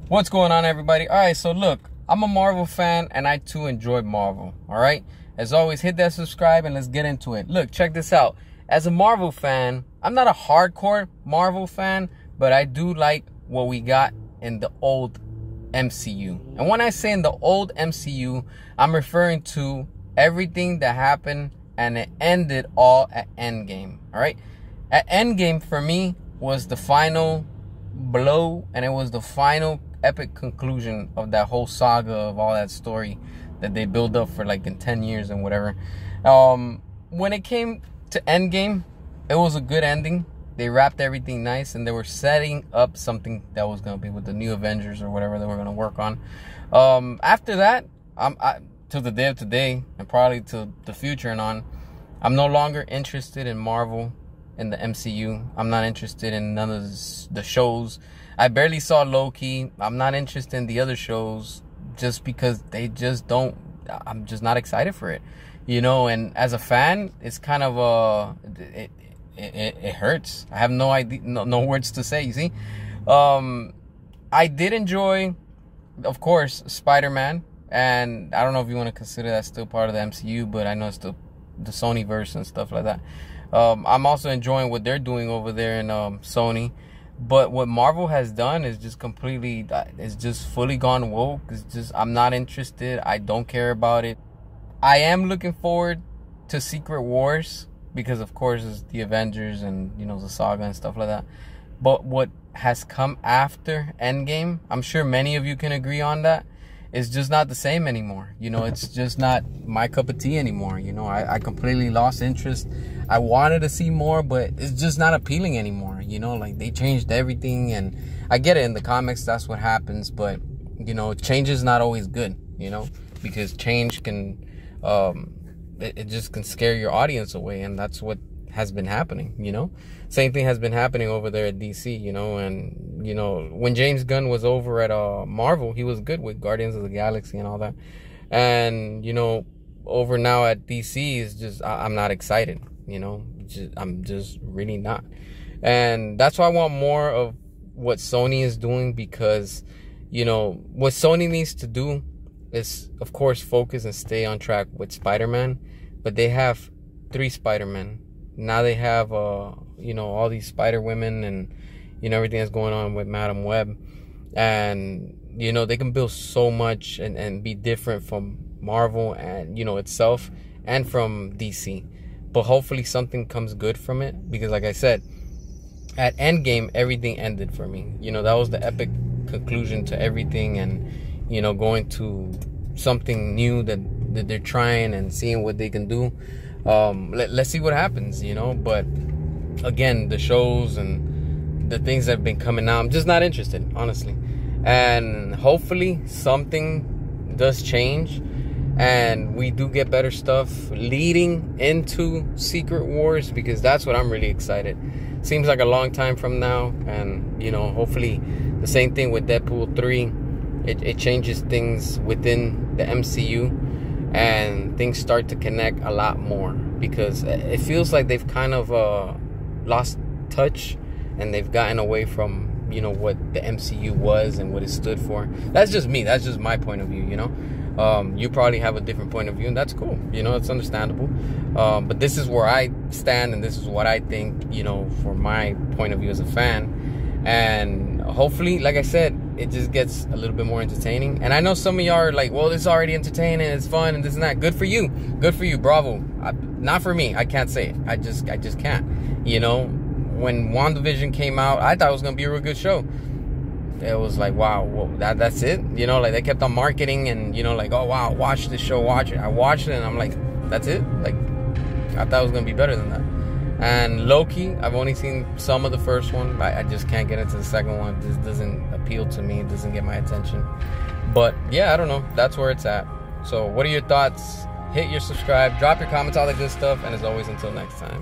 What's going on, everybody? All right, so look, I'm a Marvel fan, and I too enjoy Marvel. All right, as always, hit that subscribe and let's get into it. Look, check this out. As a Marvel fan, I'm not a hardcore Marvel fan, but I do like what we got in the old MCU. And when I say in the old MCU, I'm referring to everything that happened and it ended all at Endgame. All right, at Endgame for me was the final blow, and it was the final epic conclusion of that whole saga of all that story that they built up for like in 10 years and whatever. When it came to Endgame, it was a good ending. They wrapped everything nice, and they were setting up something that was going to be with the new Avengers or whatever they were going to work on. After that, till the day of today, and probably to the future and on, I'm no longer interested in Marvel, in the MCU. I'm not interested in none of the shows. I barely saw Loki. I'm not interested in the other shows just because they just don't, I'm just not excited for it, you know. And as a fan, it's kind of it hurts. I have no idea, no words to say, you see. I did enjoy, of course, Spider-Man, and I don't know if you want to consider that still part of the MCU, but I know it's the Sony verse and stuff like that. I'm also enjoying what they're doing over there in Sony. But what Marvel has done is just completely, it's just fully gone woke. It's just, I'm not interested. I don't care about it. I am looking forward to Secret Wars because, of course, it's the Avengers and, you know, the saga and stuff like that. But what has come after Endgame, I'm sure many of you can agree on that, it's just not the same anymore. You know, it's just not my cup of tea anymore. You know, I completely lost interest. I wanted to see more, but it's just not appealing anymore. You know, like they changed everything, and I get it, in the comics that's what happens, but you know, change is not always good, you know, because change can it just can scare your audience away, and that's what has been happening, you know. Same thing has been happening over there at DC, you know. And you know, when James Gunn was over at Marvel, he was good with Guardians of the Galaxy and all that. And you know, over now at DC is just, I'm not excited, you know. I'm just really not. And that's why I want more of what Sony is doing, because you know, what Sony needs to do is, of course, focus and stay on track with Spider-Man. But they have 3 Spider-Men. Now they have, you know, all these Spider-Women and, you know, everything that's going on with Madam Web. And, you know, they can build so much and be different from Marvel and, you know, itself and from DC. But hopefully something comes good from it. Because, like I said, at Endgame, everything ended for me. You know, that was the epic conclusion to everything. And, you know, going to something new that they're trying and seeing what they can do. Let's see what happens, you know. But again, the shows and the things that have been coming out, I'm just not interested, honestly. And hopefully something does change and we do get better stuff leading into Secret Wars, because that's what I'm really excited. Seems like a long time from now, and you know, hopefully the same thing with Deadpool 3. It changes things within the MCU, and things start to connect a lot more, because it feels like they've kind of lost touch, and they've gotten away from, you know, what the MCU was and what it stood for. That's just me. That's just my point of view, you know. You probably have a different point of view, and that's cool. You know, it's understandable. But this is where I stand, and this is what I think, you know, for my point of view as a fan. And hopefully, like I said, it just gets a little bit more entertaining. And I know some of y'all are like, well, this is already entertaining, it's fun, and this and that. Good for you. Good for you. Bravo. Not for me. I can't say it. I just can't. You know, when WandaVision came out, I thought it was going to be a real good show. It was like, wow, well, that's it? You know, like they kept on marketing and, you know, like, oh, wow, watch this show, watch it. I watched it and I'm like, that's it? Like, I thought it was going to be better than that. And Loki, I've only seen some of the first one. I just can't get into the second one. This doesn't appeal to me. It doesn't get my attention. But yeah, I don't know. That's where it's at. So what are your thoughts? Hit your subscribe, drop your comments, all that good stuff. And as always, until next time.